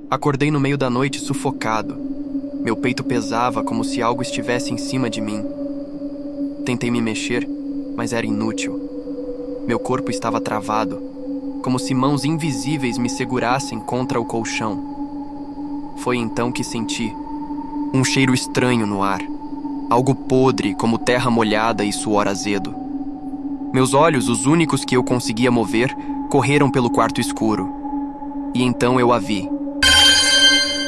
Acordei no meio da noite sufocado. Meu peito pesava como se algo estivesse em cima de mim. Tentei me mexer, mas era inútil. Meu corpo estava travado, como se mãos invisíveis me segurassem contra o colchão. Foi então que senti um cheiro estranho no ar. Algo podre, como terra molhada e suor azedo. Meus olhos, os únicos que eu conseguia mover, correram pelo quarto escuro. E então eu a vi.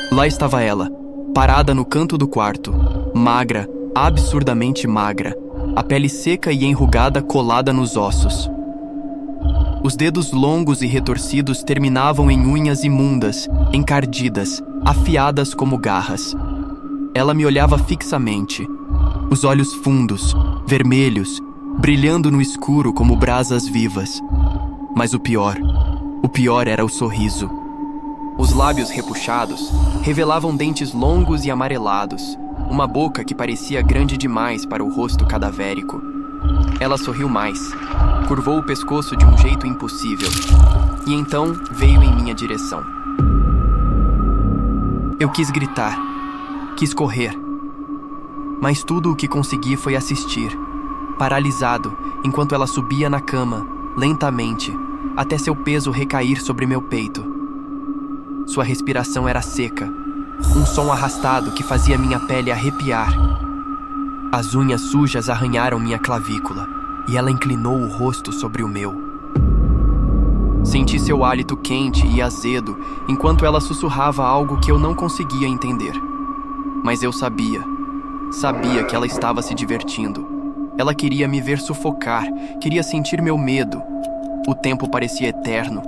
Lá estava ela, parada no canto do quarto, magra, absurdamente magra, a pele seca e enrugada colada nos ossos. Os dedos longos e retorcidos terminavam em unhas imundas, encardidas, afiadas como garras. Ela me olhava fixamente, os olhos fundos, vermelhos, brilhando no escuro como brasas vivas. Mas o pior era o sorriso. Os lábios repuxados revelavam dentes longos e amarelados, uma boca que parecia grande demais para o rosto cadavérico. Ela sorriu mais, curvou o pescoço de um jeito impossível, e então veio em minha direção. Eu quis gritar, quis correr, mas tudo o que consegui foi assistir, paralisado, enquanto ela subia na cama, lentamente, até seu peso recair sobre meu peito. Sua respiração era seca, um som arrastado que fazia minha pele arrepiar. As unhas sujas arranharam minha clavícula, e ela inclinou o rosto sobre o meu. Senti seu hálito quente e azedo, enquanto ela sussurrava algo que eu não conseguia entender. Mas eu sabia que ela estava se divertindo. Ela queria me ver sufocar, queria sentir meu medo. O tempo parecia eterno.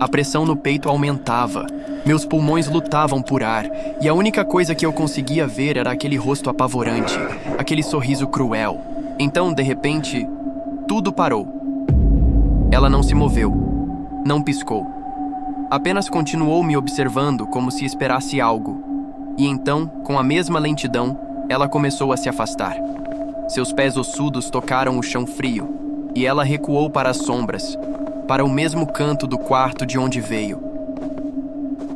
A pressão no peito aumentava, meus pulmões lutavam por ar, e a única coisa que eu conseguia ver era aquele rosto apavorante, aquele sorriso cruel. Então, de repente, tudo parou. Ela não se moveu, não piscou. Apenas continuou me observando como se esperasse algo. E então, com a mesma lentidão, ela começou a se afastar. Seus pés ossudos tocaram o chão frio, e ela recuou para as sombras, para o mesmo canto do quarto de onde veio.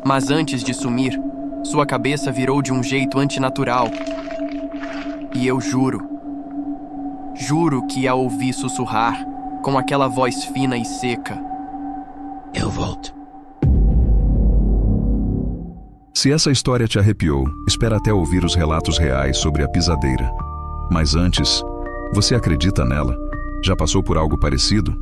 Mas antes de sumir, sua cabeça virou de um jeito antinatural. E eu juro que a ouvi sussurrar, com aquela voz fina e seca. Eu volto. Se essa história te arrepiou, espera até ouvir os relatos reais sobre a pisadeira. Mas antes, você acredita nela? Já passou por algo parecido?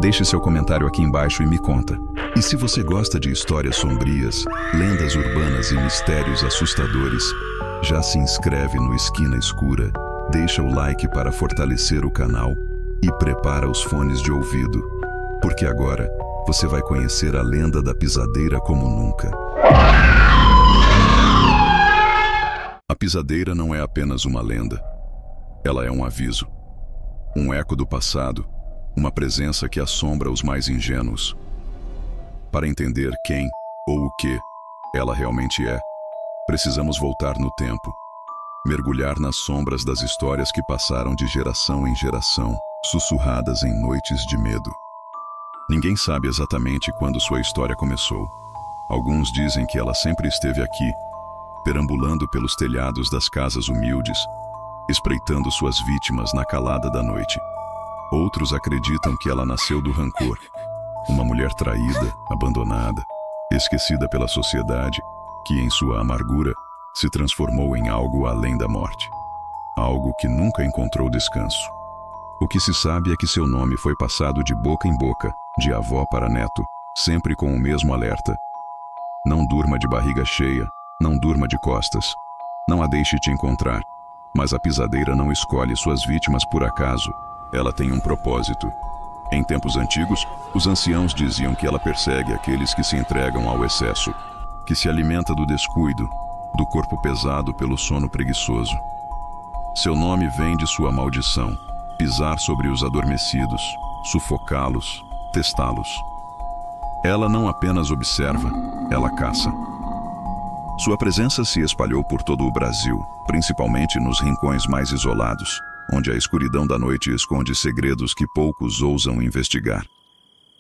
Deixe seu comentário aqui embaixo e me conta. E se você gosta de histórias sombrias, lendas urbanas e mistérios assustadores, já se inscreve no Esquina Escura, deixa o like para fortalecer o canal e prepara os fones de ouvido, porque agora você vai conhecer a lenda da pisadeira como nunca. A pisadeira não é apenas uma lenda. Ela é um aviso, um eco do passado, uma presença que assombra os mais ingênuos. Para entender quem ou o que ela realmente é, precisamos voltar no tempo, mergulhar nas sombras das histórias que passaram de geração em geração, sussurradas em noites de medo. Ninguém sabe exatamente quando sua história começou. Alguns dizem que ela sempre esteve aqui, perambulando pelos telhados das casas humildes, espreitando suas vítimas na calada da noite. Outros acreditam que ela nasceu do rancor, uma mulher traída, abandonada, esquecida pela sociedade, que em sua amargura se transformou em algo além da morte, algo que nunca encontrou descanso. O que se sabe é que seu nome foi passado de boca em boca, de avó para neto, sempre com o mesmo alerta: não durma de barriga cheia, não durma de costas, não a deixe te encontrar. Mas a pisadeira não escolhe suas vítimas por acaso. Ela tem um propósito. Em tempos antigos, os anciãos diziam que ela persegue aqueles que se entregam ao excesso, que se alimenta do descuido, do corpo pesado pelo sono preguiçoso. Seu nome vem de sua maldição: pisar sobre os adormecidos, sufocá-los, testá-los. Ela não apenas observa, ela caça. Sua presença se espalhou por todo o Brasil, principalmente nos rincões mais isolados, onde a escuridão da noite esconde segredos que poucos ousam investigar.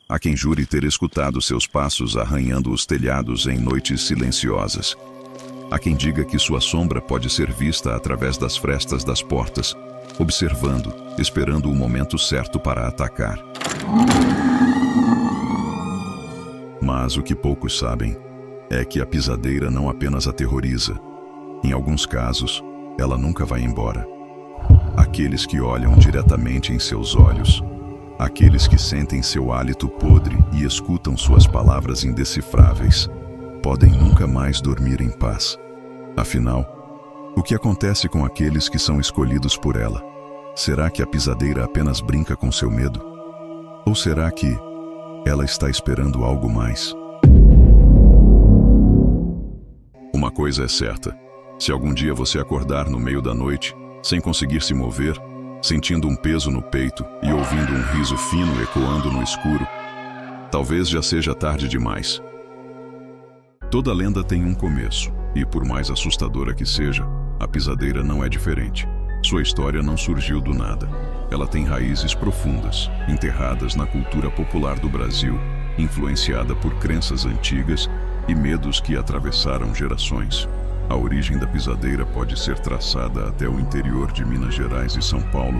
Há quem jure ter escutado seus passos arranhando os telhados em noites silenciosas. Há quem diga que sua sombra pode ser vista através das frestas das portas, observando, esperando o momento certo para atacar. Mas o que poucos sabem é que a pisadeira não apenas aterroriza. Em alguns casos, ela nunca vai embora. Aqueles que olham diretamente em seus olhos, aqueles que sentem seu hálito podre e escutam suas palavras indecifráveis, podem nunca mais dormir em paz. Afinal, o que acontece com aqueles que são escolhidos por ela? Será que a pisadeira apenas brinca com seu medo? Ou será que ela está esperando algo mais? Uma coisa é certa: se algum dia você acordar no meio da noite, sem conseguir se mover, sentindo um peso no peito e ouvindo um riso fino ecoando no escuro, talvez já seja tarde demais. Toda lenda tem um começo, e por mais assustadora que seja, a pisadeira não é diferente. Sua história não surgiu do nada. Ela tem raízes profundas, enterradas na cultura popular do Brasil, influenciada por crenças antigas e medos que atravessaram gerações. A origem da pisadeira pode ser traçada até o interior de Minas Gerais e São Paulo,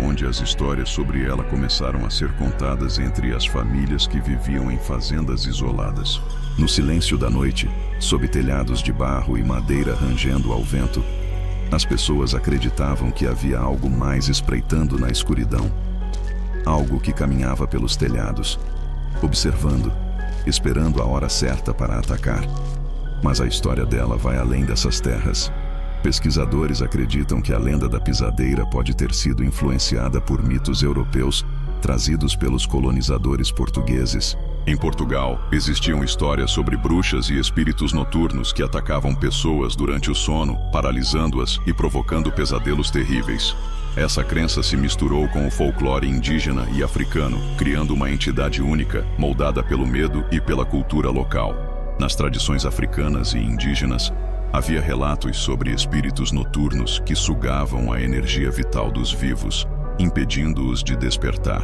onde as histórias sobre ela começaram a ser contadas entre as famílias que viviam em fazendas isoladas. No silêncio da noite, sob telhados de barro e madeira rangendo ao vento, as pessoas acreditavam que havia algo mais espreitando na escuridão. Algo que caminhava pelos telhados, observando, esperando a hora certa para atacar. Mas a história dela vai além dessas terras. Pesquisadores acreditam que a lenda da pisadeira pode ter sido influenciada por mitos europeus trazidos pelos colonizadores portugueses. Em Portugal, existiam histórias sobre bruxas e espíritos noturnos que atacavam pessoas durante o sono, paralisando-as e provocando pesadelos terríveis. Essa crença se misturou com o folclore indígena e africano, criando uma entidade única, moldada pelo medo e pela cultura local. Nas tradições africanas e indígenas, havia relatos sobre espíritos noturnos que sugavam a energia vital dos vivos, impedindo-os de despertar.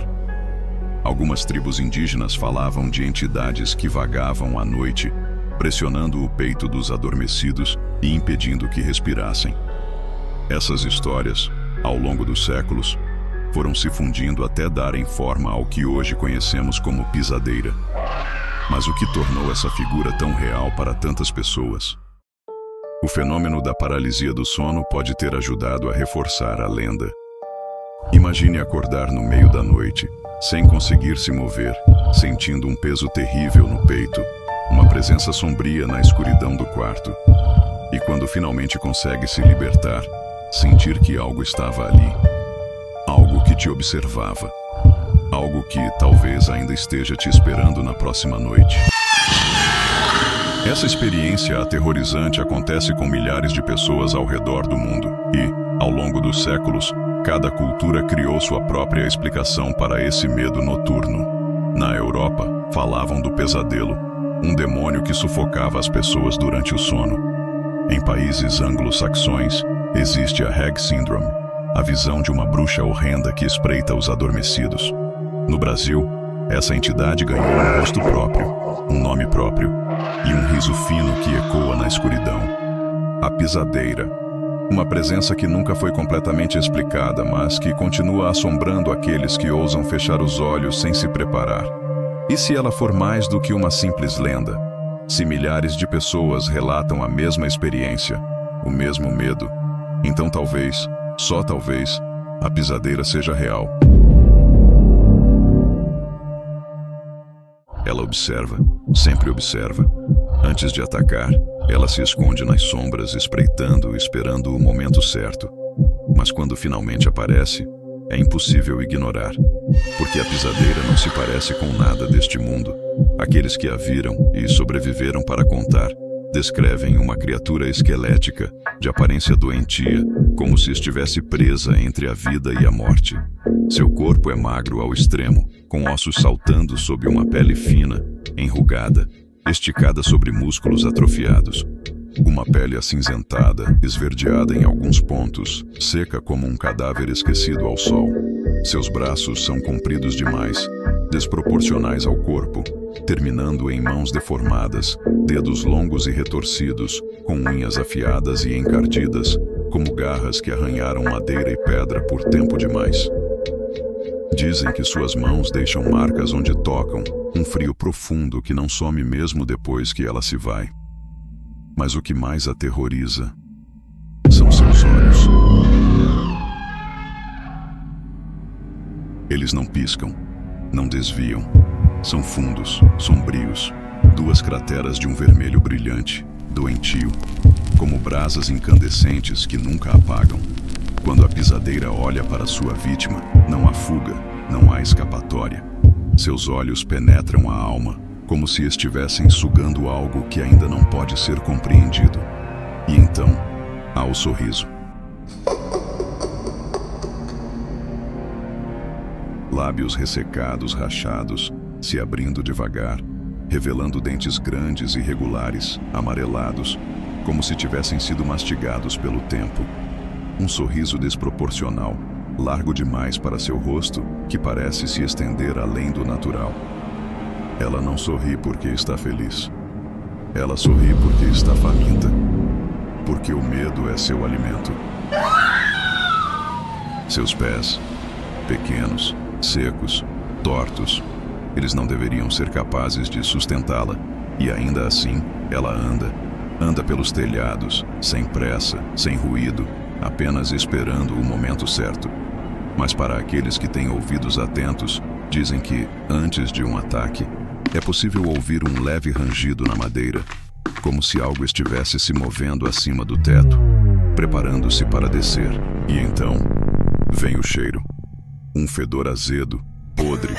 Algumas tribos indígenas falavam de entidades que vagavam à noite, pressionando o peito dos adormecidos e impedindo que respirassem. Essas histórias, ao longo dos séculos, foram se fundindo até darem forma ao que hoje conhecemos como pisadeira. Mas o que tornou essa figura tão real para tantas pessoas? O fenômeno da paralisia do sono pode ter ajudado a reforçar a lenda. Imagine acordar no meio da noite, sem conseguir se mover, sentindo um peso terrível no peito, uma presença sombria na escuridão do quarto. E quando finalmente consegue se libertar, sentir que algo estava ali. Algo que te observava. Algo que talvez ainda esteja te esperando na próxima noite. Essa experiência aterrorizante acontece com milhares de pessoas ao redor do mundo e, ao longo dos séculos, cada cultura criou sua própria explicação para esse medo noturno. Na Europa, falavam do pesadelo, um demônio que sufocava as pessoas durante o sono. Em países anglo-saxões, existe a Hag Syndrome, a visão de uma bruxa horrenda que espreita os adormecidos. No Brasil, essa entidade ganhou um rosto próprio, um nome próprio e um riso fino que ecoa na escuridão. A pisadeira. Uma presença que nunca foi completamente explicada, mas que continua assombrando aqueles que ousam fechar os olhos sem se preparar. E se ela for mais do que uma simples lenda? Se milhares de pessoas relatam a mesma experiência, o mesmo medo, então talvez, só talvez, a pisadeira seja real. Ela observa, sempre observa. Antes de atacar, ela se esconde nas sombras, espreitando, esperando o momento certo. Mas quando finalmente aparece, é impossível ignorar, porque a pisadeira não se parece com nada deste mundo. Aqueles que a viram e sobreviveram para contar, descrevem uma criatura esquelética, de aparência doentia, como se estivesse presa entre a vida e a morte. Seu corpo é magro ao extremo, com ossos saltando sob uma pele fina, enrugada, esticada sobre músculos atrofiados. Uma pele acinzentada, esverdeada em alguns pontos, seca como um cadáver esquecido ao sol. Seus braços são compridos demais, desproporcionais ao corpo, terminando em mãos deformadas, dedos longos e retorcidos, com unhas afiadas e encardidas, como garras que arranharam madeira e pedra por tempo demais. Dizem que suas mãos deixam marcas onde tocam, um frio profundo que não some mesmo depois que ela se vai. Mas o que mais aterroriza são seus olhos. Eles não piscam, não desviam. São fundos, sombrios, duas crateras de um vermelho brilhante, doentio, como brasas incandescentes que nunca apagam. Quando a pisadeira olha para sua vítima, não há fuga, não há escapatória. Seus olhos penetram a alma, como se estivessem sugando algo que ainda não pode ser compreendido. E então, há o sorriso. Lábios ressecados, rachados, se abrindo devagar, revelando dentes grandes e regulares, amarelados, como se tivessem sido mastigados pelo tempo. Um sorriso desproporcional, largo demais para seu rosto, que parece se estender além do natural. Ela não sorri porque está feliz. Ela sorri porque está faminta. Porque o medo é seu alimento. Seus pés, pequenos, secos, tortos, eles não deveriam ser capazes de sustentá-la. E ainda assim, ela anda pelos telhados, sem pressa, sem ruído, apenas esperando o momento certo. Mas para aqueles que têm ouvidos atentos, dizem que, antes de um ataque, é possível ouvir um leve rangido na madeira, como se algo estivesse se movendo acima do teto, preparando-se para descer. E então, vem o cheiro. Um fedor azedo, podre,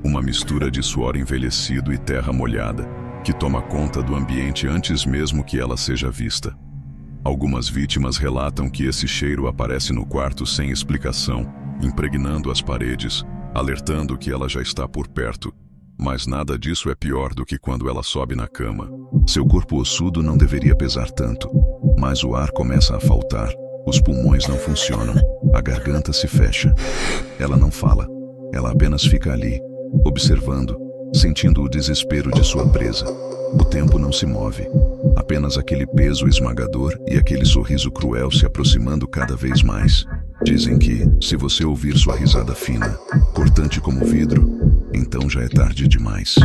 uma mistura de suor envelhecido e terra molhada, que toma conta do ambiente antes mesmo que ela seja vista. Algumas vítimas relatam que esse cheiro aparece no quarto sem explicação, impregnando as paredes, alertando que ela já está por perto. Mas nada disso é pior do que quando ela sobe na cama. Seu corpo ossudo não deveria pesar tanto, mas o ar começa a faltar, os pulmões não funcionam, a garganta se fecha. Ela não fala, ela apenas fica ali, observando, sentindo o desespero de sua presa. O tempo não se move, apenas aquele peso esmagador e aquele sorriso cruel se aproximando cada vez mais. Dizem que, se você ouvir sua risada fina, cortante como vidro, então já é tarde demais.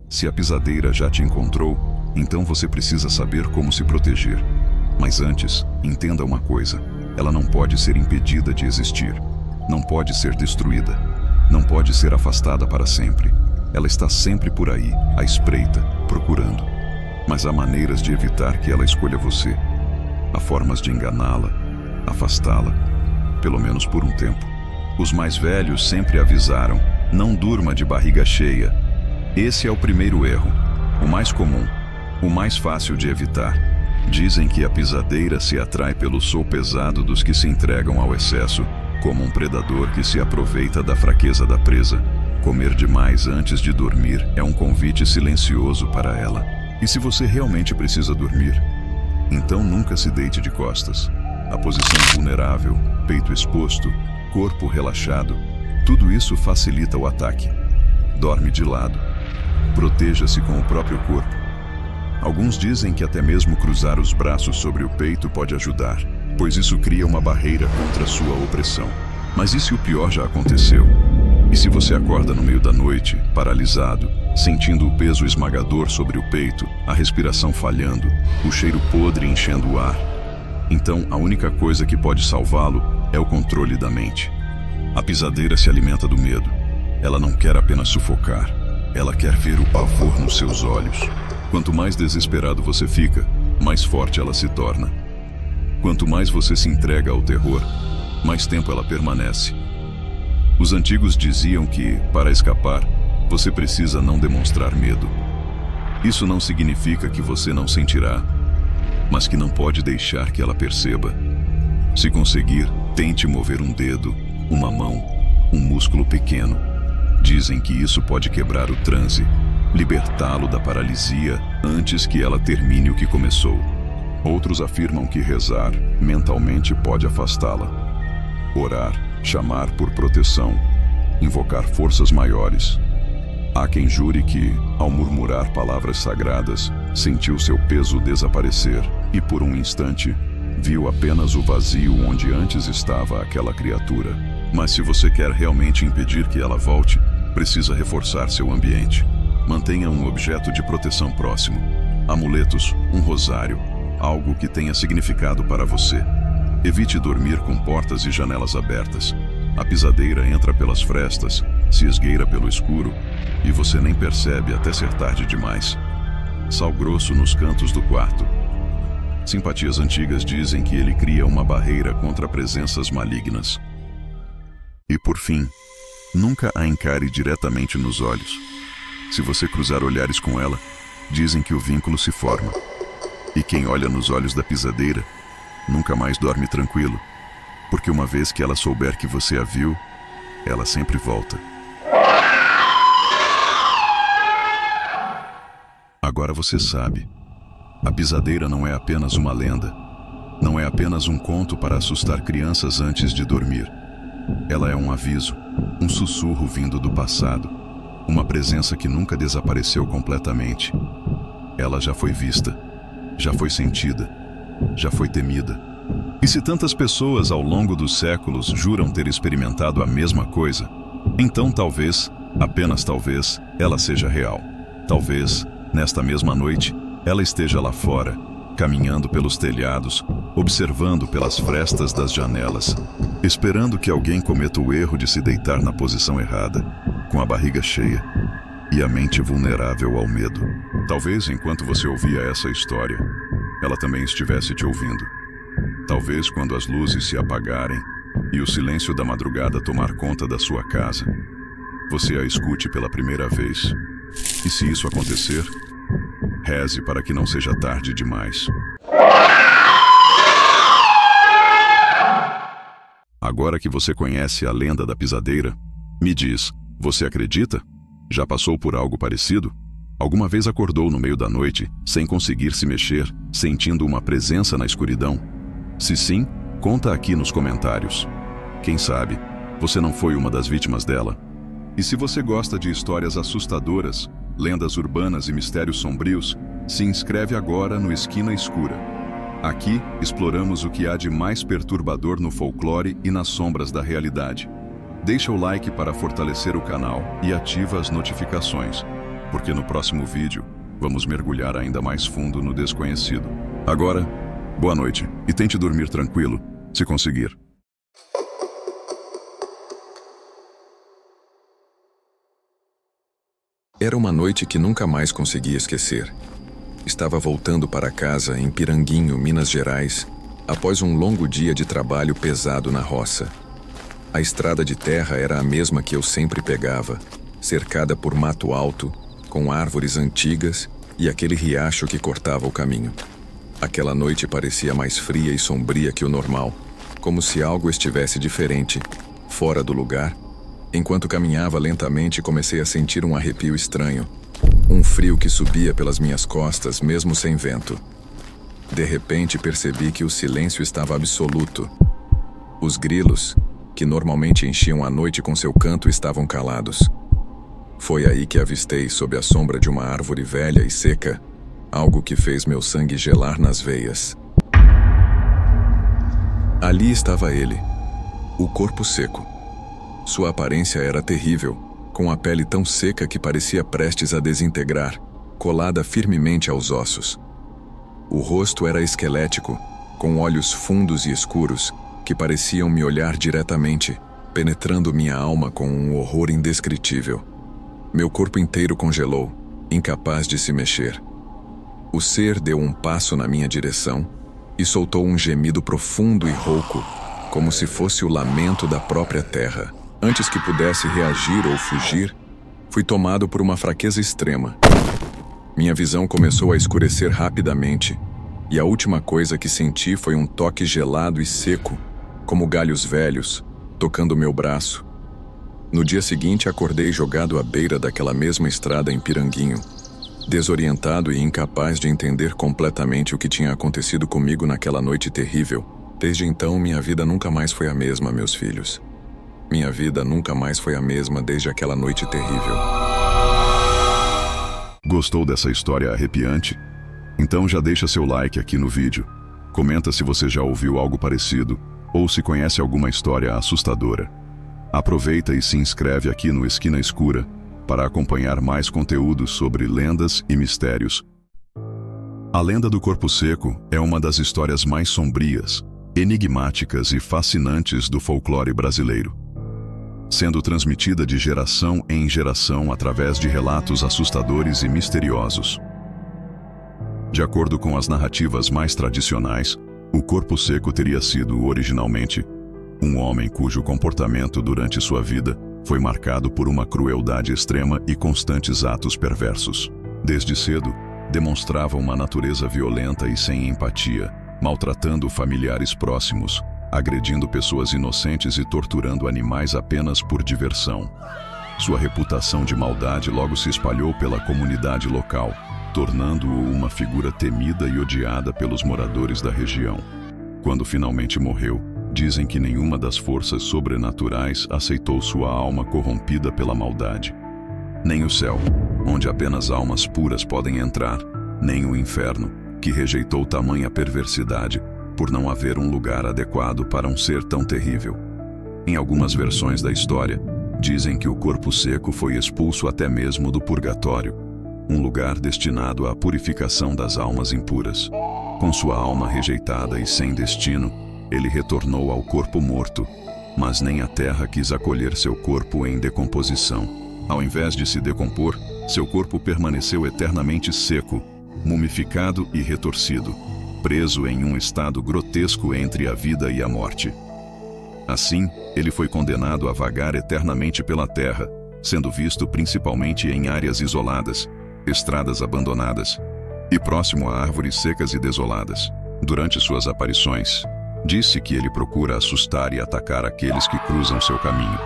Se a pisadeira já te encontrou, então você precisa saber como se proteger. Mas antes, entenda uma coisa: ela não pode ser impedida de existir. Não pode ser destruída. Não pode ser afastada para sempre. Ela está sempre por aí, à espreita, procurando. Mas há maneiras de evitar que ela escolha você. Há formas de enganá-la, afastá-la, pelo menos por um tempo. Os mais velhos sempre avisaram: não durma de barriga cheia. Esse é o primeiro erro, o mais comum, o mais fácil de evitar. Dizem que a pisadeira se atrai pelo sol pesado dos que se entregam ao excesso, como um predador que se aproveita da fraqueza da presa. Comer demais antes de dormir é um convite silencioso para ela. E se você realmente precisa dormir, então nunca se deite de costas. A posição vulnerável, peito exposto, corpo relaxado, tudo isso facilita o ataque. Dorme de lado. Proteja-se com o próprio corpo. Alguns dizem que até mesmo cruzar os braços sobre o peito pode ajudar, pois isso cria uma barreira contra sua opressão. Mas e se o pior já aconteceu? E se você acorda no meio da noite, paralisado, sentindo o peso esmagador sobre o peito, a respiração falhando, o cheiro podre enchendo o ar? Então, a única coisa que pode salvá-lo é o controle da mente. A pisadeira se alimenta do medo. Ela não quer apenas sufocar, ela quer ver o pavor nos seus olhos. Quanto mais desesperado você fica, mais forte ela se torna. Quanto mais você se entrega ao terror, mais tempo ela permanece. Os antigos diziam que, para escapar, você precisa não demonstrar medo. Isso não significa que você não sentirá, mas que não pode deixar que ela perceba. Se conseguir, tente mover um dedo, uma mão, um músculo pequeno. Dizem que isso pode quebrar o transe, libertá-lo da paralisia antes que ela termine o que começou. Outros afirmam que rezar mentalmente pode afastá-la. Orar, chamar por proteção, invocar forças maiores. Há quem jure que, ao murmurar palavras sagradas, sentiu seu peso desaparecer e, por um instante, viu apenas o vazio onde antes estava aquela criatura. Mas se você quer realmente impedir que ela volte, precisa reforçar seu ambiente. Mantenha um objeto de proteção próximo. Amuletos, um rosário, algo que tenha significado para você. Evite dormir com portas e janelas abertas. A pisadeira entra pelas frestas, se esgueira pelo escuro, e você nem percebe até ser tarde demais. Sal grosso nos cantos do quarto. Simpatias antigas dizem que ele cria uma barreira contra presenças malignas. E por fim, nunca a encare diretamente nos olhos. Se você cruzar olhares com ela, dizem que o vínculo se forma. E quem olha nos olhos da pisadeira, nunca mais dorme tranquilo, porque uma vez que ela souber que você a viu, ela sempre volta. Agora você sabe. A pisadeira não é apenas uma lenda. Não é apenas um conto para assustar crianças antes de dormir. Ela é um aviso, um sussurro vindo do passado. Uma presença que nunca desapareceu completamente. Ela já foi vista, já foi sentida, já foi temida. E se tantas pessoas ao longo dos séculos juram ter experimentado a mesma coisa, então talvez, apenas talvez, ela seja real. Talvez, nesta mesma noite, ela esteja lá fora, caminhando pelos telhados, observando pelas frestas das janelas, esperando que alguém cometa o erro de se deitar na posição errada, com a barriga cheia e a mente vulnerável ao medo. Talvez, enquanto você ouvia essa história, ela também estivesse te ouvindo. Talvez, quando as luzes se apagarem e o silêncio da madrugada tomar conta da sua casa, você a escute pela primeira vez. E se isso acontecer, reze para que não seja tarde demais. Agora que você conhece a lenda da pisadeira, me diz, você acredita? Já passou por algo parecido? Alguma vez acordou no meio da noite, sem conseguir se mexer, sentindo uma presença na escuridão? Se sim, conta aqui nos comentários. Quem sabe, você não foi uma das vítimas dela? E se você gosta de histórias assustadoras, lendas urbanas e mistérios sombrios, se inscreve agora no Esquina Escura. Aqui, exploramos o que há de mais perturbador no folclore e nas sombras da realidade. Deixa o like para fortalecer o canal e ativa as notificações, porque no próximo vídeo vamos mergulhar ainda mais fundo no desconhecido. Agora, boa noite e tente dormir tranquilo, se conseguir. Era uma noite que nunca mais consegui esquecer. Estava voltando para casa em Piranguinho, Minas Gerais, após um longo dia de trabalho pesado na roça. A estrada de terra era a mesma que eu sempre pegava, cercada por mato alto, com árvores antigas e aquele riacho que cortava o caminho. Aquela noite parecia mais fria e sombria que o normal, como se algo estivesse diferente, fora do lugar. Enquanto caminhava lentamente, comecei a sentir um arrepio estranho, um frio que subia pelas minhas costas, mesmo sem vento. De repente, percebi que o silêncio estava absoluto. Os grilos, que normalmente enchiam a noite com seu canto, estavam calados. Foi aí que avistei, sob a sombra de uma árvore velha e seca, algo que fez meu sangue gelar nas veias. Ali estava ele, o corpo seco. Sua aparência era terrível, com a pele tão seca que parecia prestes a desintegrar, colada firmemente aos ossos. O rosto era esquelético, com olhos fundos e escuros, que pareciam me olhar diretamente, penetrando minha alma com um horror indescritível. Meu corpo inteiro congelou, incapaz de se mexer. O ser deu um passo na minha direção e soltou um gemido profundo e rouco, como se fosse o lamento da própria terra. Antes que pudesse reagir ou fugir, fui tomado por uma fraqueza extrema. Minha visão começou a escurecer rapidamente, e a última coisa que senti foi um toque gelado e seco, como galhos velhos, tocando meu braço. No dia seguinte, acordei jogado à beira daquela mesma estrada em Piranguinho, desorientado e incapaz de entender completamente o que tinha acontecido comigo naquela noite terrível. Desde então, minha vida nunca mais foi a mesma, meus filhos. Minha vida nunca mais foi a mesma desde aquela noite terrível. Gostou dessa história arrepiante? Então já deixa seu like aqui no vídeo. Comenta se você já ouviu algo parecido ou se conhece alguma história assustadora. Aproveita e se inscreve aqui no Esquina Escura para acompanhar mais conteúdos sobre lendas e mistérios. A lenda do Corpo Seco é uma das histórias mais sombrias, enigmáticas e fascinantes do folclore brasileiro, sendo transmitida de geração em geração através de relatos assustadores e misteriosos. De acordo com as narrativas mais tradicionais, o Corpo Seco teria sido, originalmente, um homem cujo comportamento durante sua vida foi marcado por uma crueldade extrema e constantes atos perversos. Desde cedo, demonstrava uma natureza violenta e sem empatia, maltratando familiares próximos, agredindo pessoas inocentes e torturando animais apenas por diversão. Sua reputação de maldade logo se espalhou pela comunidade local, tornando-o uma figura temida e odiada pelos moradores da região. Quando finalmente morreu, dizem que nenhuma das forças sobrenaturais aceitou sua alma corrompida pela maldade. Nem o céu, onde apenas almas puras podem entrar, nem o inferno, que rejeitou tamanha perversidade por não haver um lugar adequado para um ser tão terrível. Em algumas versões da história, dizem que o Corpo Seco foi expulso até mesmo do purgatório, um lugar destinado à purificação das almas impuras. Com sua alma rejeitada e sem destino, ele retornou ao corpo morto, mas nem a terra quis acolher seu corpo em decomposição. Ao invés de se decompor, seu corpo permaneceu eternamente seco, mumificado e retorcido, preso em um estado grotesco entre a vida e a morte. Assim, ele foi condenado a vagar eternamente pela terra, sendo visto principalmente em áreas isoladas, estradas abandonadas e próximo a árvores secas e desoladas. Durante suas aparições, disse que ele procura assustar e atacar aqueles que cruzam seu caminho,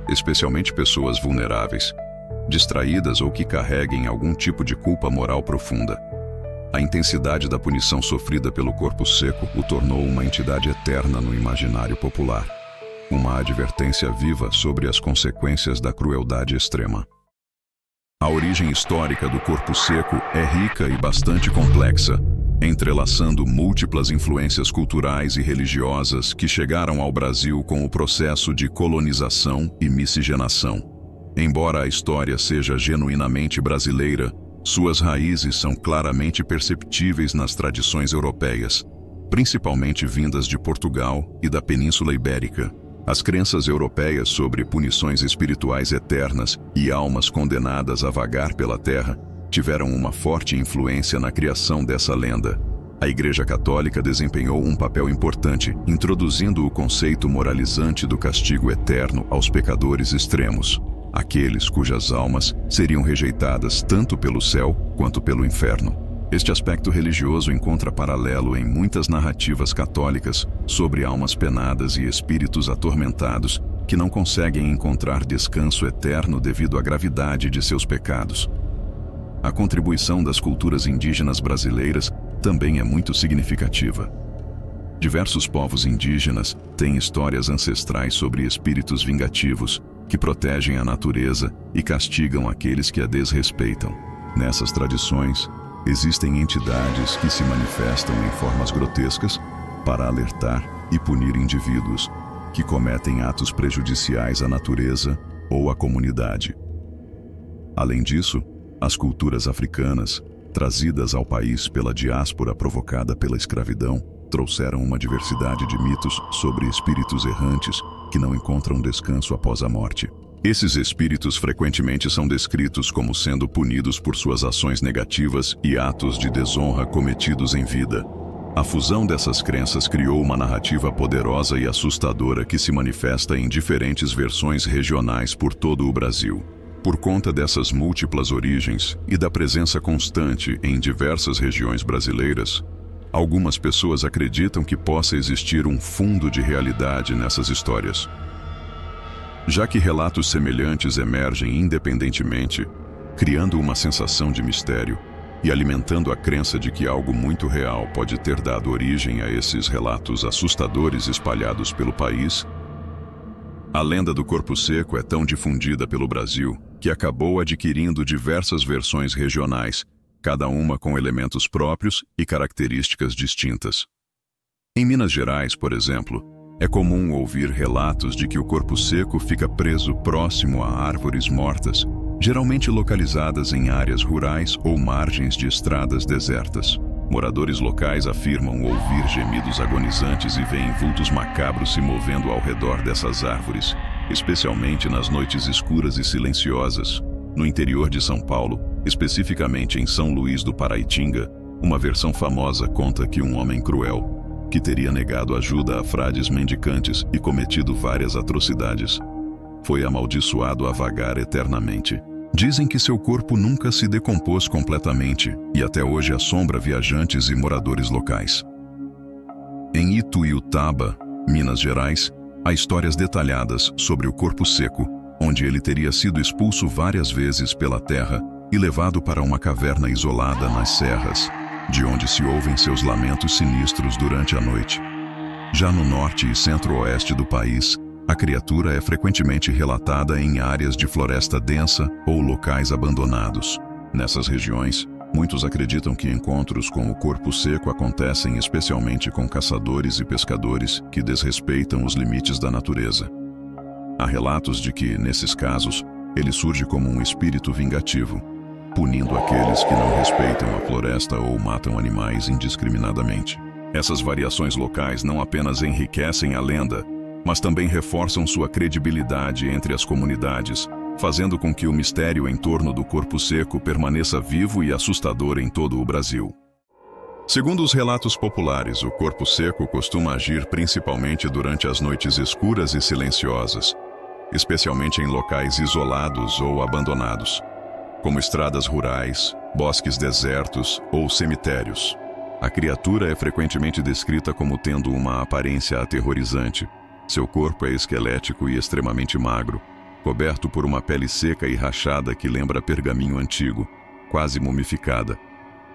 especialmente pessoas vulneráveis, distraídas ou que carreguem algum tipo de culpa moral profunda. A intensidade da punição sofrida pelo Corpo Seco o tornou uma entidade eterna no imaginário popular, uma advertência viva sobre as consequências da crueldade extrema. A origem histórica do Corpo Seco é rica e bastante complexa, entrelaçando múltiplas influências culturais e religiosas que chegaram ao Brasil com o processo de colonização e miscigenação. Embora a história seja genuinamente brasileira, suas raízes são claramente perceptíveis nas tradições europeias, principalmente vindas de Portugal e da Península Ibérica. As crenças europeias sobre punições espirituais eternas e almas condenadas a vagar pela terra tiveram uma forte influência na criação dessa lenda. A Igreja Católica desempenhou um papel importante, introduzindo o conceito moralizante do castigo eterno aos pecadores extremos, aqueles cujas almas seriam rejeitadas tanto pelo céu quanto pelo inferno. Este aspecto religioso encontra paralelo em muitas narrativas católicas sobre almas penadas e espíritos atormentados que não conseguem encontrar descanso eterno devido à gravidade de seus pecados. A contribuição das culturas indígenas brasileiras também é muito significativa. Diversos povos indígenas têm histórias ancestrais sobre espíritos vingativos que protegem a natureza e castigam aqueles que a desrespeitam. Nessas tradições, existem entidades que se manifestam em formas grotescas para alertar e punir indivíduos que cometem atos prejudiciais à natureza ou à comunidade. Além disso, as culturas africanas, trazidas ao país pela diáspora provocada pela escravidão, trouxeram uma diversidade de mitos sobre espíritos errantes que não encontram descanso após a morte. Esses espíritos frequentemente são descritos como sendo punidos por suas ações negativas e atos de desonra cometidos em vida. A fusão dessas crenças criou uma narrativa poderosa e assustadora que se manifesta em diferentes versões regionais por todo o Brasil. Por conta dessas múltiplas origens e da presença constante em diversas regiões brasileiras, algumas pessoas acreditam que possa existir um fundo de realidade nessas histórias. já que relatos semelhantes emergem independentemente, criando uma sensação de mistério e alimentando a crença de que algo muito real pode ter dado origem a esses relatos assustadores espalhados pelo país. A lenda do corpo seco é tão difundida pelo Brasil que acabou adquirindo diversas versões regionais, cada uma com elementos próprios e características distintas. Em Minas Gerais, por exemplo, é comum ouvir relatos de que o corpo seco fica preso próximo a árvores mortas, geralmente localizadas em áreas rurais ou margens de estradas desertas. Moradores locais afirmam ouvir gemidos agonizantes e veem vultos macabros se movendo ao redor dessas árvores, especialmente nas noites escuras e silenciosas. No interior de São Paulo, especificamente em São Luís do Paraitinga, uma versão famosa conta que um homem cruel, que teria negado ajuda a frades mendicantes e cometido várias atrocidades, foi amaldiçoado a vagar eternamente. Dizem que seu corpo nunca se decompôs completamente e até hoje assombra viajantes e moradores locais. Em Ituiutaba, Minas Gerais, há histórias detalhadas sobre o corpo seco, onde ele teria sido expulso várias vezes pela terra e levado para uma caverna isolada nas serras, de onde se ouvem seus lamentos sinistros durante a noite. Já no norte e centro-oeste do país, a criatura é frequentemente relatada em áreas de floresta densa ou locais abandonados. Nessas regiões, muitos acreditam que encontros com o corpo seco acontecem especialmente com caçadores e pescadores que desrespeitam os limites da natureza. Há relatos de que, nesses casos, ele surge como um espírito vingativo, punindo aqueles que não respeitam a floresta ou matam animais indiscriminadamente. Essas variações locais não apenas enriquecem a lenda, mas também reforçam sua credibilidade entre as comunidades, fazendo com que o mistério em torno do corpo seco permaneça vivo e assustador em todo o Brasil. Segundo os relatos populares, o corpo seco costuma agir principalmente durante as noites escuras e silenciosas, especialmente em locais isolados ou abandonados, como estradas rurais, bosques desertos ou cemitérios. A criatura é frequentemente descrita como tendo uma aparência aterrorizante. Seu corpo é esquelético e extremamente magro, coberto por uma pele seca e rachada que lembra pergaminho antigo, quase mumificada.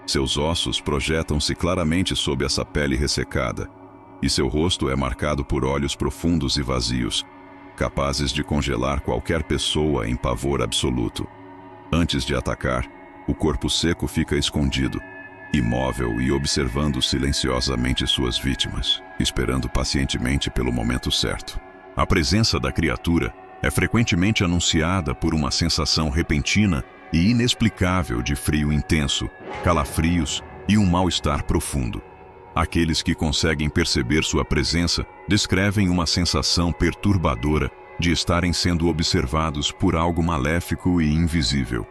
Seus ossos projetam-se claramente sob essa pele ressecada, e seu rosto é marcado por olhos profundos e vazios, capazes de congelar qualquer pessoa em pavor absoluto. Antes de atacar, o corpo seco fica escondido, imóvel e observando silenciosamente suas vítimas, esperando pacientemente pelo momento certo. A presença da criatura é frequentemente anunciada por uma sensação repentina e inexplicável de frio intenso, calafrios e um mal-estar profundo. Aqueles que conseguem perceber sua presença descrevem uma sensação perturbadora de estarem sendo observados por algo maléfico e invisível,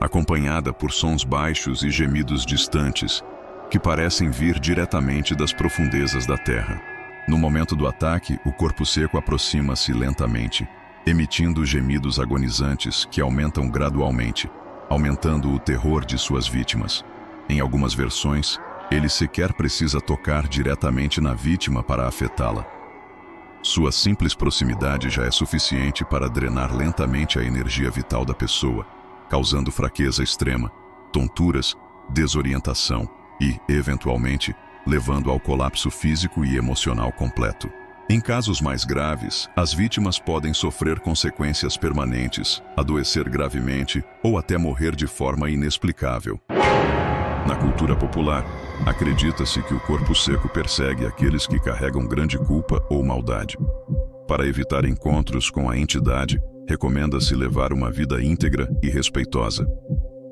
acompanhada por sons baixos e gemidos distantes, que parecem vir diretamente das profundezas da terra. No momento do ataque, o corpo seco aproxima-se lentamente, emitindo gemidos agonizantes que aumentam gradualmente, aumentando o terror de suas vítimas. Em algumas versões, ele sequer precisa tocar diretamente na vítima para afetá-la. Sua simples proximidade já é suficiente para drenar lentamente a energia vital da pessoa, causando fraqueza extrema, tonturas, desorientação e, eventualmente, levando ao colapso físico e emocional completo. Em casos mais graves, as vítimas podem sofrer consequências permanentes, adoecer gravemente ou até morrer de forma inexplicável. Na cultura popular, acredita-se que o corpo seco persegue aqueles que carregam grande culpa ou maldade. Para evitar encontros com a entidade, recomenda-se levar uma vida íntegra e respeitosa.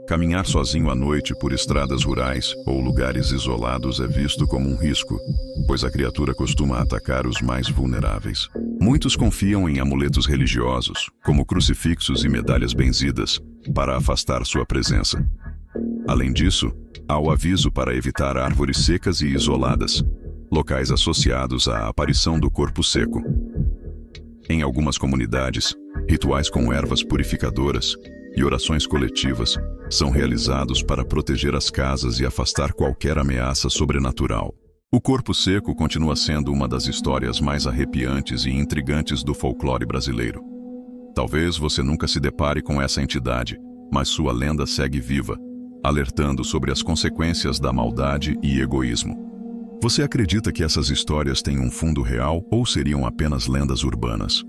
Caminhar sozinho à noite por estradas rurais ou lugares isolados é visto como um risco, pois a criatura costuma atacar os mais vulneráveis. Muitos confiam em amuletos religiosos, como crucifixos e medalhas benzidas, para afastar sua presença. Além disso, há o aviso para evitar árvores secas e isoladas, locais associados à aparição do corpo seco. Em algumas comunidades, rituais com ervas purificadoras e orações coletivas são realizados para proteger as casas e afastar qualquer ameaça sobrenatural. O corpo seco continua sendo uma das histórias mais arrepiantes e intrigantes do folclore brasileiro. Talvez você nunca se depare com essa entidade, mas sua lenda segue viva, alertando sobre as consequências da maldade e egoísmo. Você acredita que essas histórias têm um fundo real ou seriam apenas lendas urbanas?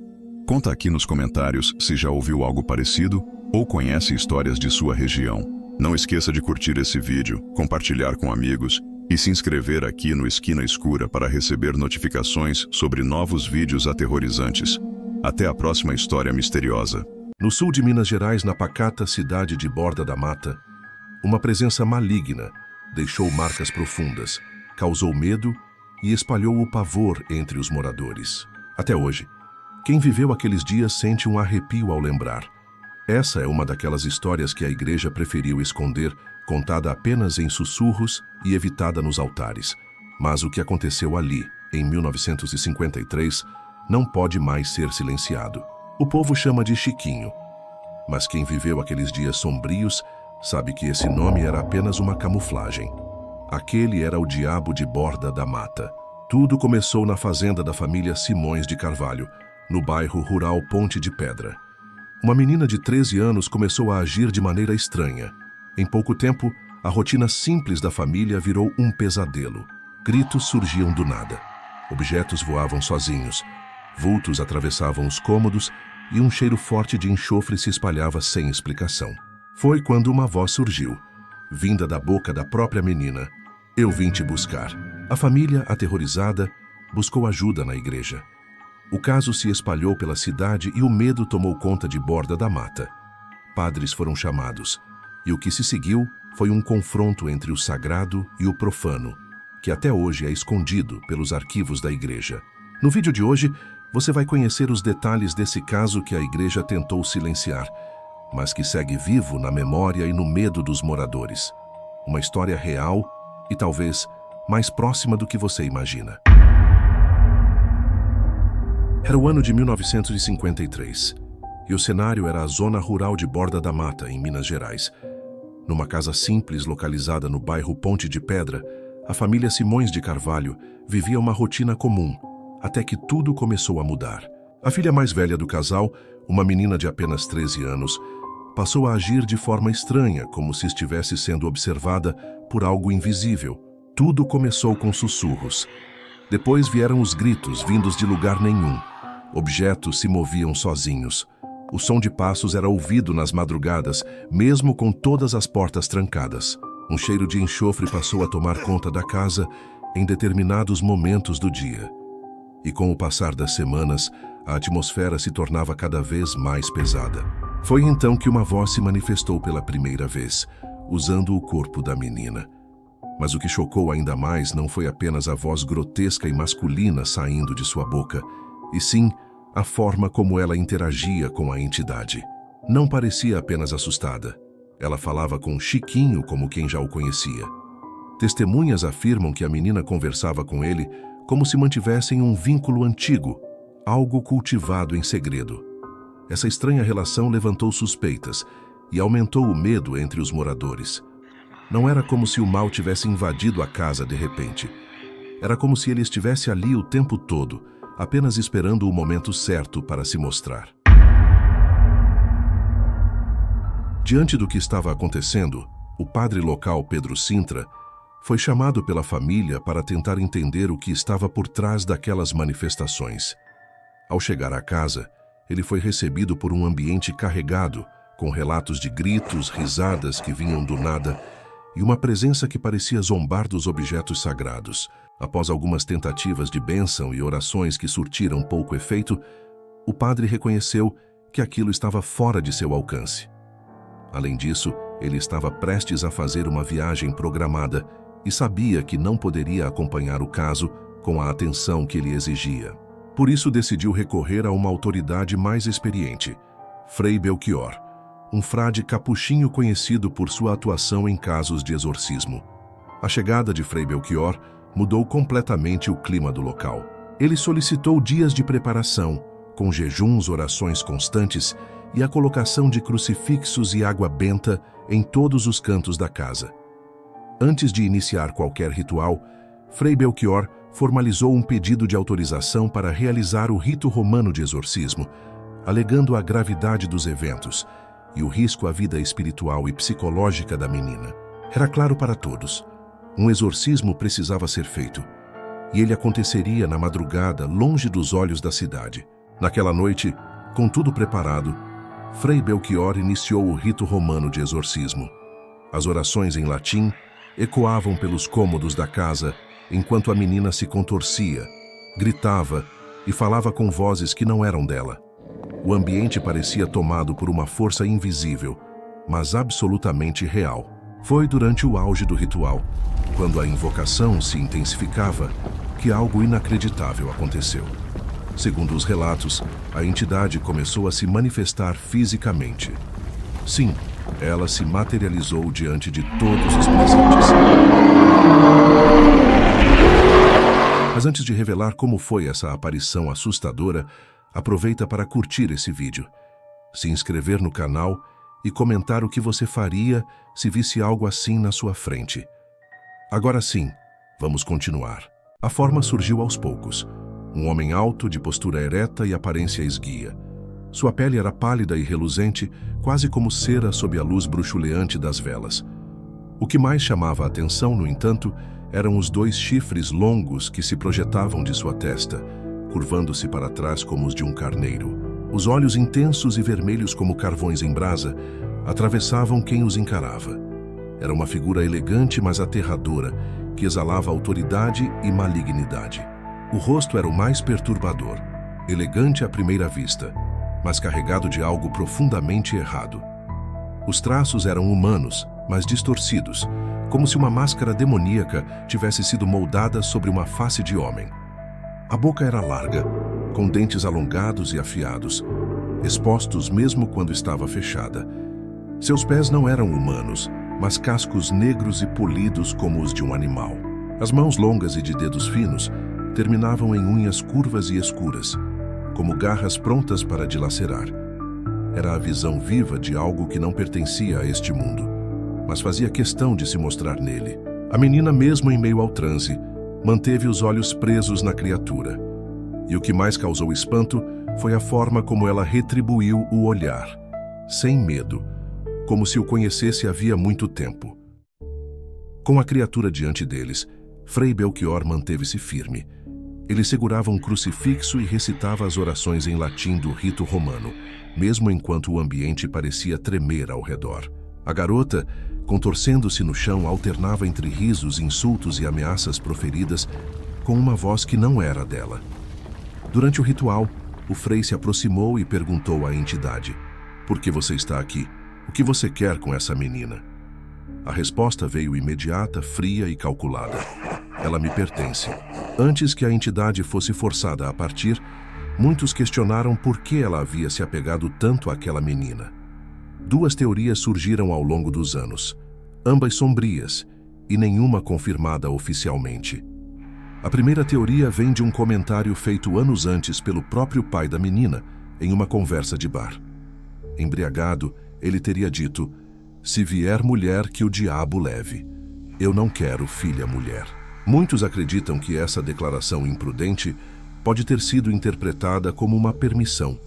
Conta aqui nos comentários se já ouviu algo parecido ou conhece histórias de sua região. Não esqueça de curtir esse vídeo, compartilhar com amigos e se inscrever aqui no Esquina Escura para receber notificações sobre novos vídeos aterrorizantes. Até a próxima história misteriosa. No sul de Minas Gerais, na pacata cidade de Borda da Mata, uma presença maligna deixou marcas profundas, causou medo e espalhou o pavor entre os moradores. Até hoje, quem viveu aqueles dias sente um arrepio ao lembrar. Essa é uma daquelas histórias que a igreja preferiu esconder, contada apenas em sussurros e evitada nos altares. Mas o que aconteceu ali, em 1953, não pode mais ser silenciado. O povo chama de Chiquinho, mas quem viveu aqueles dias sombrios sabe que esse nome era apenas uma camuflagem. Aquele era o diabo de Borda da Mata. Tudo começou na fazenda da família Simões de Carvalho, no bairro rural Ponte de Pedra. Uma menina de 13 anos começou a agir de maneira estranha. Em pouco tempo, a rotina simples da família virou um pesadelo. Gritos surgiam do nada. Objetos voavam sozinhos. Vultos atravessavam os cômodos e um cheiro forte de enxofre se espalhava sem explicação. Foi quando uma voz surgiu, vinda da boca da própria menina. Eu vim te buscar. A família, aterrorizada, buscou ajuda na igreja. O caso se espalhou pela cidade e o medo tomou conta de Borda da Mata. Padres foram chamados, e o que se seguiu foi um confronto entre o sagrado e o profano, que até hoje é escondido pelos arquivos da igreja. No vídeo de hoje, você vai conhecer os detalhes desse caso que a igreja tentou silenciar, mas que segue vivo na memória e no medo dos moradores. Uma história real e talvez mais próxima do que você imagina. Era o ano de 1953, e o cenário era a zona rural de Borda da Mata, em Minas Gerais. Numa casa simples localizada no bairro Ponte de Pedra, a família Simões de Carvalho vivia uma rotina comum, até que tudo começou a mudar. A filha mais velha do casal, uma menina de apenas 13 anos, passou a agir de forma estranha, como se estivesse sendo observada por algo invisível. Tudo começou com sussurros. Depois vieram os gritos, vindos de lugar nenhum. Objetos se moviam sozinhos. O som de passos era ouvido nas madrugadas, mesmo com todas as portas trancadas. Um cheiro de enxofre passou a tomar conta da casa em determinados momentos do dia. E com o passar das semanas, a atmosfera se tornava cada vez mais pesada. Foi então que uma voz se manifestou pela primeira vez, usando o corpo da menina. Mas o que chocou ainda mais não foi apenas a voz grotesca e masculina saindo de sua boca, e sim a forma como ela interagia com a entidade. Não parecia apenas assustada. Ela falava com Chiquinho como quem já o conhecia. Testemunhas afirmam que a menina conversava com ele como se mantivessem um vínculo antigo, algo cultivado em segredo. Essa estranha relação levantou suspeitas e aumentou o medo entre os moradores. Não era como se o mal tivesse invadido a casa de repente. Era como se ele estivesse ali o tempo todo, apenas esperando o momento certo para se mostrar. Diante do que estava acontecendo, o padre local Pedro Sintra foi chamado pela família para tentar entender o que estava por trás daquelas manifestações. Ao chegar à casa, ele foi recebido por um ambiente carregado, com relatos de gritos, risadas que vinham do nada e uma presença que parecia zombar dos objetos sagrados. Após algumas tentativas de bênção e orações que surtiram pouco efeito, o padre reconheceu que aquilo estava fora de seu alcance. Além disso, ele estava prestes a fazer uma viagem programada e sabia que não poderia acompanhar o caso com a atenção que ele exigia. Por isso decidiu recorrer a uma autoridade mais experiente, Frei Belchior, um frade capuchinho conhecido por sua atuação em casos de exorcismo. A chegada de Frei Belchior mudou completamente o clima do local. Ele solicitou dias de preparação, com jejuns, orações constantes e a colocação de crucifixos e água benta em todos os cantos da casa. Antes de iniciar qualquer ritual, Frei Belchior formalizou um pedido de autorização para realizar o rito romano de exorcismo, alegando a gravidade dos eventos e o risco à vida espiritual e psicológica da menina. Era claro para todos. Um exorcismo precisava ser feito, e ele aconteceria na madrugada, longe dos olhos da cidade. Naquela noite, com tudo preparado, Frei Belchior iniciou o rito romano de exorcismo. As orações em latim ecoavam pelos cômodos da casa enquanto a menina se contorcia, gritava e falava com vozes que não eram dela. O ambiente parecia tomado por uma força invisível, mas absolutamente real. Foi durante o auge do ritual, quando a invocação se intensificava, que algo inacreditável aconteceu. Segundo os relatos, a entidade começou a se manifestar fisicamente. Sim, ela se materializou diante de todos os presentes. Mas antes de revelar como foi essa aparição assustadora, aproveita para curtir esse vídeo, se inscrever no canal e comentar o que você faria se visse algo assim na sua frente. Agora sim, vamos continuar. A forma surgiu aos poucos. Um homem alto, de postura ereta e aparência esguia. Sua pele era pálida e reluzente, quase como cera sob a luz bruxuleante das velas. O que mais chamava a atenção, no entanto, eram os 2 chifres longos que se projetavam de sua testa, curvando-se para trás como os de um carneiro. Os olhos intensos e vermelhos como carvões em brasa atravessavam quem os encarava. Era uma figura elegante, mas aterradora, que exalava autoridade e malignidade. O rosto era o mais perturbador, elegante à primeira vista, mas carregado de algo profundamente errado. Os traços eram humanos, mas distorcidos, como se uma máscara demoníaca tivesse sido moldada sobre uma face de homem. A boca era larga, com dentes alongados e afiados, expostos mesmo quando estava fechada. Seus pés não eram humanos, mas cascos negros e polidos como os de um animal. As mãos longas e de dedos finos terminavam em unhas curvas e escuras, como garras prontas para dilacerar. Era a visão viva de algo que não pertencia a este mundo, mas fazia questão de se mostrar nele. A menina, mesmo em meio ao transe, manteve os olhos presos na criatura. E o que mais causou espanto foi a forma como ela retribuiu o olhar, sem medo, como se o conhecesse havia muito tempo. Com a criatura diante deles, Frei Belchior manteve-se firme. Ele segurava um crucifixo e recitava as orações em latim do rito romano, mesmo enquanto o ambiente parecia tremer ao redor. A garota, contorcendo-se no chão, alternava entre risos, insultos e ameaças proferidas com uma voz que não era dela. Durante o ritual, o frei se aproximou e perguntou à entidade: "Por que você está aqui? O que você quer com essa menina?" A resposta veio imediata, fria e calculada: "Ela me pertence." Antes que a entidade fosse forçada a partir, muitos questionaram por que ela havia se apegado tanto àquela menina. 2 teorias surgiram ao longo dos anos, ambas sombrias e nenhuma confirmada oficialmente. A primeira teoria vem de um comentário feito anos antes pelo próprio pai da menina em uma conversa de bar. Embriagado, ele teria dito: "Se vier mulher, que o diabo leve. Eu não quero filha mulher." Muitos acreditam que essa declaração imprudente pode ter sido interpretada como uma permissão,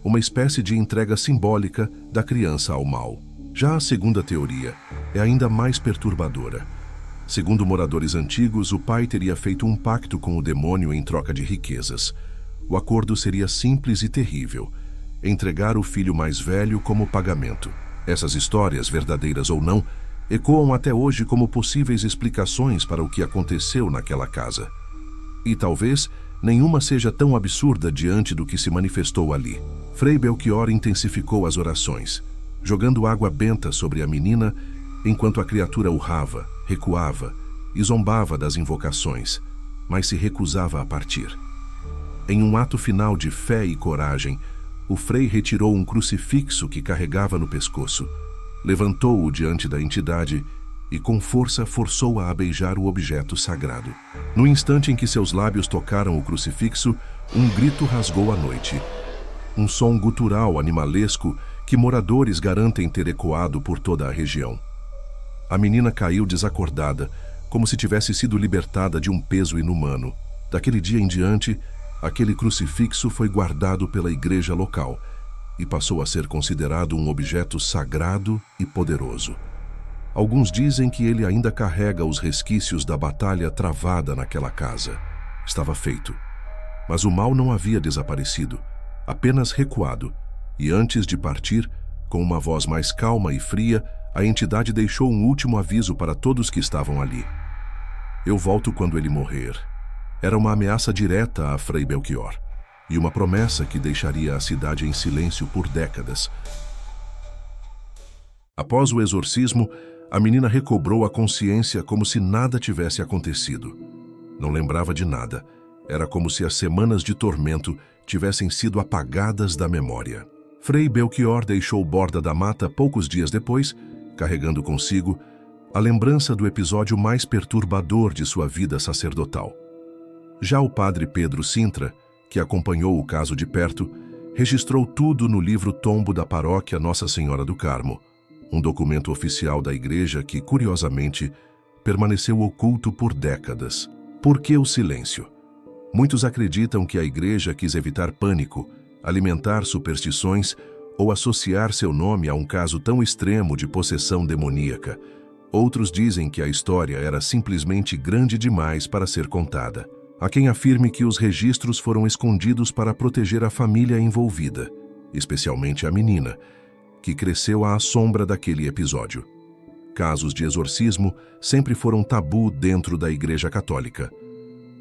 uma espécie de entrega simbólica da criança ao mal. Já a segunda teoria é ainda mais perturbadora. Segundo moradores antigos, o pai teria feito um pacto com o demônio em troca de riquezas. O acordo seria simples e terrível: entregar o filho mais velho como pagamento. Essas histórias, verdadeiras ou não, ecoam até hoje como possíveis explicações para o que aconteceu naquela casa. E talvez nenhuma seja tão absurda diante do que se manifestou ali. Frei Belchior intensificou as orações, jogando água benta sobre a menina, enquanto a criatura urrava, recuava e zombava das invocações, mas se recusava a partir. Em um ato final de fé e coragem, o frei retirou um crucifixo que carregava no pescoço, levantou-o diante da entidade e com força forçou-a a beijar o objeto sagrado. No instante em que seus lábios tocaram o crucifixo, um grito rasgou a noite. Um som gutural animalesco que moradores garantem ter ecoado por toda a região. A menina caiu desacordada, como se tivesse sido libertada de um peso inumano. Daquele dia em diante, aquele crucifixo foi guardado pela igreja local, e passou a ser considerado um objeto sagrado e poderoso. Alguns dizem que ele ainda carrega os resquícios da batalha travada naquela casa. Estava feito. Mas o mal não havia desaparecido, apenas recuado, e antes de partir, com uma voz mais calma e fria, a entidade deixou um último aviso para todos que estavam ali. Eu volto quando ele morrer. Era uma ameaça direta a Frei Belchior, e uma promessa que deixaria a cidade em silêncio por décadas. Após o exorcismo, a menina recobrou a consciência como se nada tivesse acontecido. Não lembrava de nada. Era como se as semanas de tormento tivessem sido apagadas da memória. Frei Belchior deixou Borda da Mata poucos dias depois, carregando consigo a lembrança do episódio mais perturbador de sua vida sacerdotal. Já o padre Pedro Sintra, que acompanhou o caso de perto, registrou tudo no livro Tombo da Paróquia Nossa Senhora do Carmo, um documento oficial da Igreja que, curiosamente, permaneceu oculto por décadas. Por que o silêncio? Muitos acreditam que a Igreja quis evitar pânico, alimentar superstições ou associar seu nome a um caso tão extremo de possessão demoníaca. Outros dizem que a história era simplesmente grande demais para ser contada. Há quem afirme que os registros foram escondidos para proteger a família envolvida, especialmente a menina, que cresceu à sombra daquele episódio. Casos de exorcismo sempre foram tabu dentro da Igreja Católica.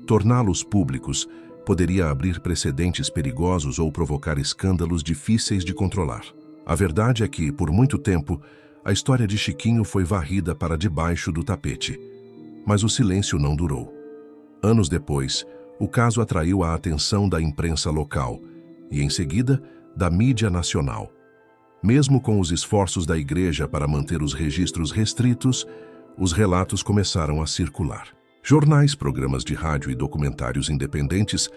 Torná-los públicos poderia abrir precedentes perigosos ou provocar escândalos difíceis de controlar. A verdade é que, por muito tempo, a história de Chiquinho foi varrida para debaixo do tapete. Mas o silêncio não durou. Anos depois, o caso atraiu a atenção da imprensa local e, em seguida, da mídia nacional. Mesmo com os esforços da Igreja para manter os registros restritos, os relatos começaram a circular. Jornais, programas de rádio e documentários independentes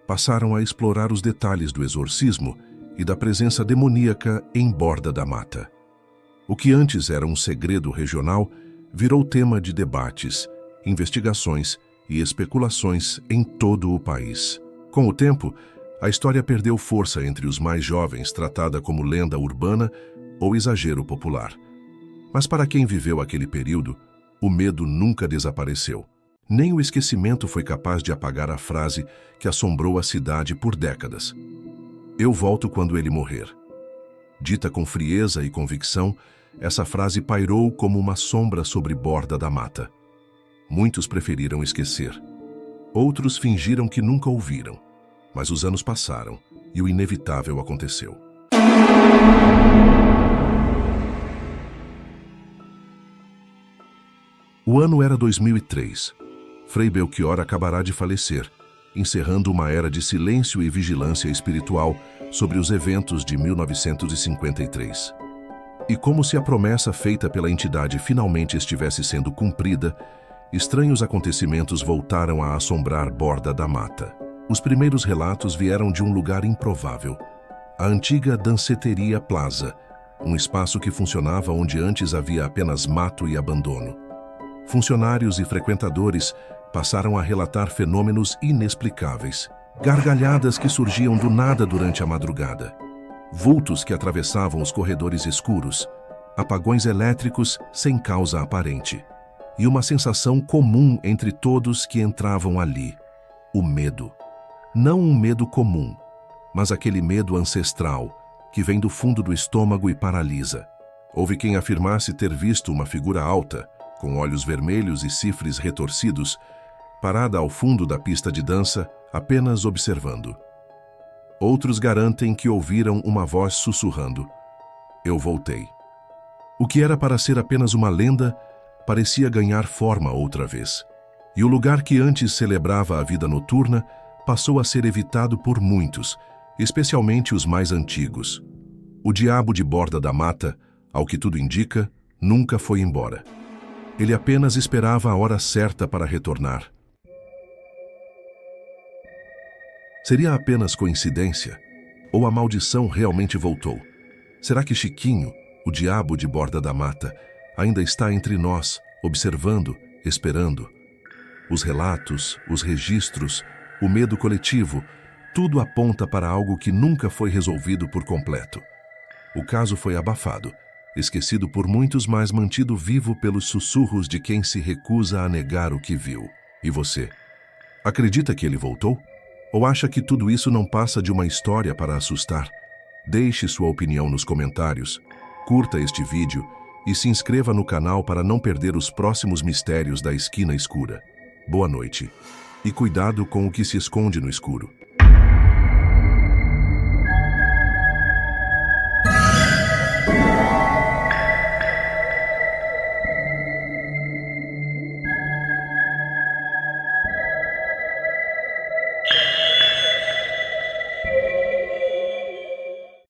passaram a explorar os detalhes do exorcismo e da presença demoníaca em Borda da Mata. O que antes era um segredo regional virou tema de debates, investigações e especulações em todo o país. Com o tempo, a história perdeu força entre os mais jovens, tratada como lenda urbana ou exagero popular. Mas para quem viveu aquele período, o medo nunca desapareceu. Nem o esquecimento foi capaz de apagar a frase que assombrou a cidade por décadas. Eu volto quando ele morrer. Dita com frieza e convicção, essa frase pairou como uma sombra sobre Borda da Mata. Muitos preferiram esquecer. Outros fingiram que nunca ouviram. Mas os anos passaram e o inevitável aconteceu. O ano era 2003. Frei Belchior acabará de falecer, encerrando uma era de silêncio e vigilância espiritual sobre os eventos de 1953. E como se a promessa feita pela entidade finalmente estivesse sendo cumprida, estranhos acontecimentos voltaram a assombrar Borda da Mata. Os primeiros relatos vieram de um lugar improvável, a antiga Danceteria Plaza, um espaço que funcionava onde antes havia apenas mato e abandono. Funcionários e frequentadores passaram a relatar fenômenos inexplicáveis, gargalhadas que surgiam do nada durante a madrugada, vultos que atravessavam os corredores escuros, apagões elétricos sem causa aparente, e uma sensação comum entre todos que entravam ali: o medo. Não um medo comum, mas aquele medo ancestral que vem do fundo do estômago e paralisa. Houve quem afirmasse ter visto uma figura alta, com olhos vermelhos e chifres retorcidos, parada ao fundo da pista de dança, apenas observando. Outros garantem que ouviram uma voz sussurrando: "Eu voltei." O que era para ser apenas uma lenda parecia ganhar forma outra vez. E o lugar que antes celebrava a vida noturna passou a ser evitado por muitos, especialmente os mais antigos. O diabo de Borda da Mata, ao que tudo indica, nunca foi embora. Ele apenas esperava a hora certa para retornar. Seria apenas coincidência? Ou a maldição realmente voltou? Será que Chiquinho, o diabo de Borda da Mata, ainda está entre nós, observando, esperando? Os relatos, os registros, o medo coletivo, tudo aponta para algo que nunca foi resolvido por completo. O caso foi abafado, esquecido por muitos, mas mantido vivo pelos sussurros de quem se recusa a negar o que viu. E você? Acredita que ele voltou? Ou acha que tudo isso não passa de uma história para assustar? Deixe sua opinião nos comentários, curta este vídeo e se inscreva no canal para não perder os próximos mistérios da Esquina Escura. Boa noite. E cuidado com o que se esconde no escuro.